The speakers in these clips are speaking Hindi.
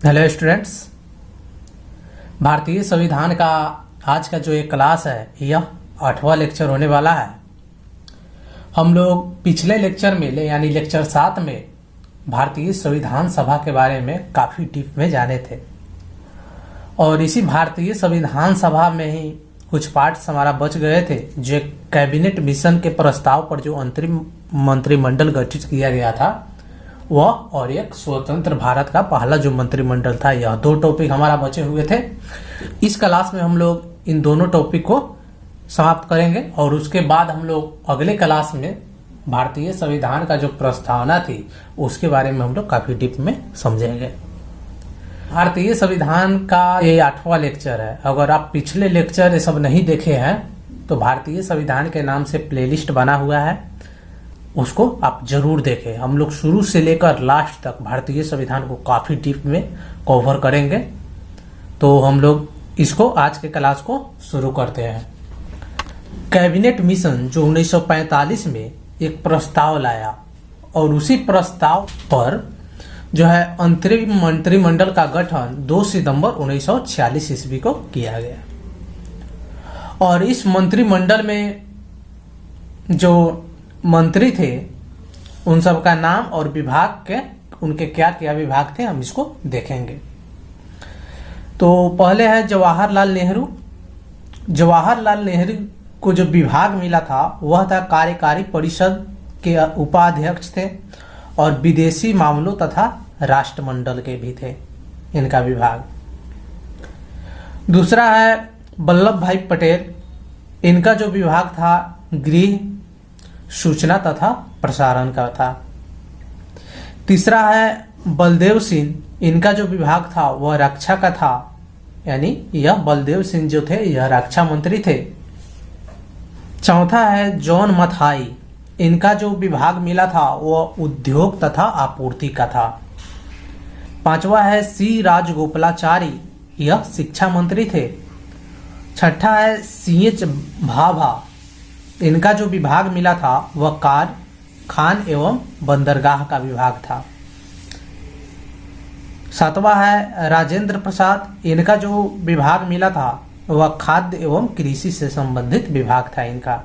Hello students. भारतीय संविधान का आज का जो एक क्लास है यह 8वां लेक्चर होने वाला है। हम लोग पिछले लेक्चर में यानी लेक्चर 7 में भारतीय संविधान सभा के बारे में काफ़ी डीप में जाने थे और इसी भारतीय संविधान सभा में ही कुछ पार्ट्स हमारा बच गए थे जो कैबिनेट मिशन के प्रस्ताव पर जो अंतरिम मंत्रिमंडल गठित किया गया था वह और एक स्वतंत्र भारत का पहला जो मंत्रिमंडल था। यह दो टॉपिक हमारा बचे हुए थे। इस क्लास में हम लोग इन दोनों टॉपिक को समाप्त करेंगे और उसके बाद हम लोग अगले क्लास में भारतीय संविधान का जो प्रस्तावना थी उसके बारे में हम लोग काफी डीप में समझेंगे। भारतीय संविधान का ये 8वां लेक्चर है। अगर आप पिछले लेक्चर ये सब नहीं देखे हैं तो भारतीय संविधान के नाम से प्लेलिस्ट बना हुआ है, उसको आप जरूर देखें। हम लोग शुरू से लेकर लास्ट तक भारतीय संविधान को काफी डीप में कवर करेंगे। तो हम लोग इसको आज के क्लास को शुरू करते हैं। कैबिनेट मिशन जो 1945 में एक प्रस्ताव लाया और उसी प्रस्ताव पर जो है अंतरिम मंत्रिमंडल का गठन 2 सितंबर 1946 ईस्वी को किया गया और इस मंत्रिमंडल में जो मंत्री थे उन सब का नाम और विभाग के उनके क्या क्या विभाग थे हम इसको देखेंगे। तो पहले है जवाहरलाल नेहरू। जवाहरलाल नेहरू को जो विभाग मिला था वह था कार्यकारी परिषद के उपाध्यक्ष थे और विदेशी मामलों तथा राष्ट्रमंडल के भी थे इनका विभाग। दूसरा है वल्लभ भाई पटेल। इनका जो विभाग था गृह, सूचना तथा प्रसारण का था। तीसरा है बलदेव सिंह। इनका जो विभाग था वह रक्षा का था, यानी यह बलदेव सिंह जो थे यह रक्षा मंत्री थे। चौथा है जॉन मथाई। इनका जो विभाग मिला था वह उद्योग तथा आपूर्ति का था। पांचवा है सी राजगोपालाचारी, यह शिक्षा मंत्री थे। छठा है CH भाभा। इनका जो विभाग मिला था वह कार, खान एवं बंदरगाह का विभाग था। सातवां है राजेंद्र प्रसाद। इनका जो विभाग मिला था वह खाद्य एवं कृषि से संबंधित विभाग था इनका।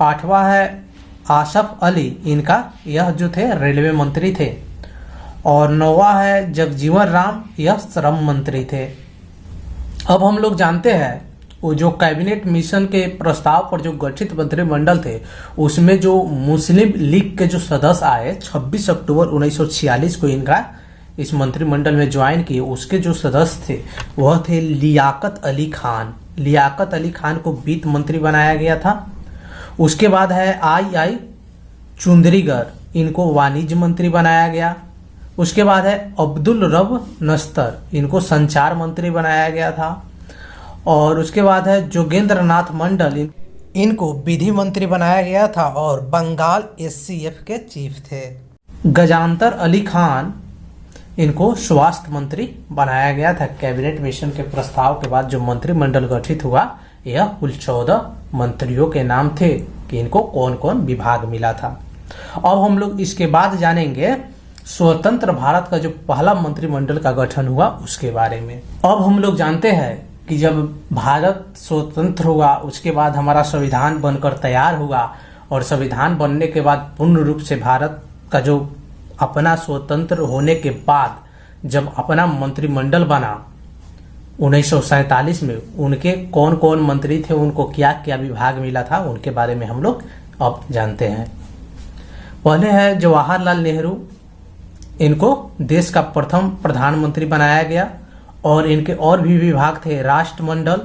आठवां है आसफ अली। इनका यह जो थे रेलवे मंत्री थे। और नौवां है जगजीवन राम, यह श्रम मंत्री थे। अब हम लोग जानते हैं वो जो कैबिनेट मिशन के प्रस्ताव पर जो गठित मंत्रिमंडल थे उसमें जो मुस्लिम लीग के जो सदस्य आए 26 अक्टूबर 1946 को इनका इस मंत्रिमंडल में ज्वाइन किए, उसके जो सदस्य थे वह थे लियाकत अली खान। लियाकत अली खान को वित्त मंत्री बनाया गया था। उसके बाद है आई चुंदरीगर, इनको वाणिज्य मंत्री बनाया गया। उसके बाद है अब्दुल रब नस्तर, इनको संचार मंत्री बनाया गया था। और उसके बाद है जोगेंद्र नाथ मंडल, इनको विधि मंत्री बनाया गया था और बंगाल SCF के चीफ थे। गजानतर अली खान, इनको स्वास्थ्य मंत्री बनाया गया था। कैबिनेट मिशन के प्रस्ताव के बाद जो मंत्रिमंडल गठित हुआ यह कुल 14 मंत्रियों के नाम थे कि इनको कौन कौन विभाग मिला था। अब हम लोग इसके बाद जानेंगे स्वतंत्र भारत का जो पहला मंत्रिमंडल का गठन हुआ उसके बारे में। अब हम लोग जानते हैं कि जब भारत स्वतंत्र हुआ उसके बाद हमारा संविधान बनकर तैयार हुआ और संविधान बनने के बाद पूर्ण रूप से भारत का जो अपना स्वतंत्र होने के बाद जब अपना मंत्रिमंडल बना 1947 में, उनके कौन कौन मंत्री थे, उनको क्या क्या विभाग मिला था, उनके बारे में हम लोग अब जानते हैं। पहले है जवाहरलाल नेहरू। इनको देश का प्रथम प्रधानमंत्री बनाया गया और इनके और भी विभाग थे राष्ट्रमंडल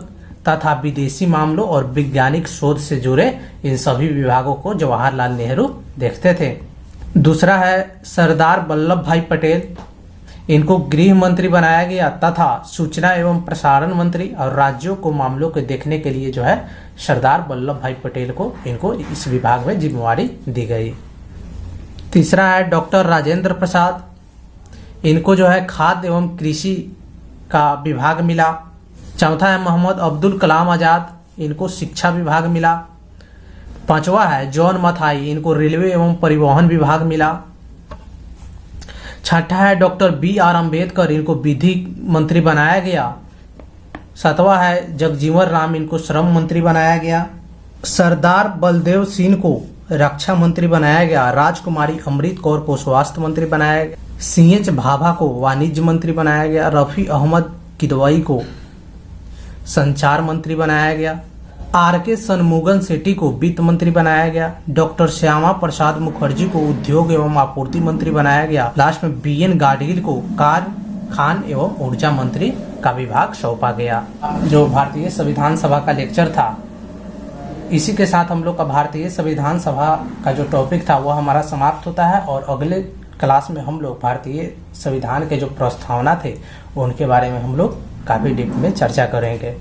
तथा विदेशी मामलों और वैज्ञानिक शोध से जुड़े इन सभी विभागों को जवाहरलाल नेहरू देखते थे। दूसरा है सरदार वल्लभ भाई पटेल। इनको गृह मंत्री बनाया गया तथा सूचना एवं प्रसारण मंत्री और राज्यों को मामलों के देखने के लिए जो है सरदार वल्लभ भाई पटेल को इनको इस विभाग में जिम्मेवारी दी गई। तीसरा है डॉक्टर राजेंद्र प्रसाद। इनको जो है खाद्य एवं कृषि का विभाग मिला। चौथा है मोहम्मद अब्दुल कलाम आजाद। इनको शिक्षा विभाग मिला। पांचवा है जॉन मथाई। इनको रेलवे एवं परिवहन विभाग मिला। छठा है डॉक्टर B.R. अम्बेडकर, इनको विधि मंत्री बनाया गया। सातवां है जगजीवन राम, इनको श्रम मंत्री बनाया गया। सरदार बलदेव सिंह को रक्षा मंत्री बनाया गया। राजकुमारी अमृत कौर को स्वास्थ्य मंत्री बनाया गया। C.H. भाभा को वाणिज्य मंत्री बनाया गया। रफी अहमद किदवई को संचार मंत्री बनाया गया। R.K. शनमुगम सेठी को वित्त मंत्री बनाया गया। डॉक्टर श्यामा प्रसाद मुखर्जी को उद्योग एवं आपूर्ति मंत्री बनाया गया। लास्ट में B.N. गाडगिल को कार्य, खान एवं ऊर्जा मंत्री का विभाग सौंपा गया। जो भारतीय संविधान सभा का लेक्चर था, इसी के साथ हम लोग का भारतीय संविधान सभा का जो टॉपिक था वह हमारा समाप्त होता है। और अगले क्लास में हम लोग भारतीय संविधान के जो प्रस्तावना थे उनके बारे में हम लोग काफ़ी डीप में चर्चा करेंगे।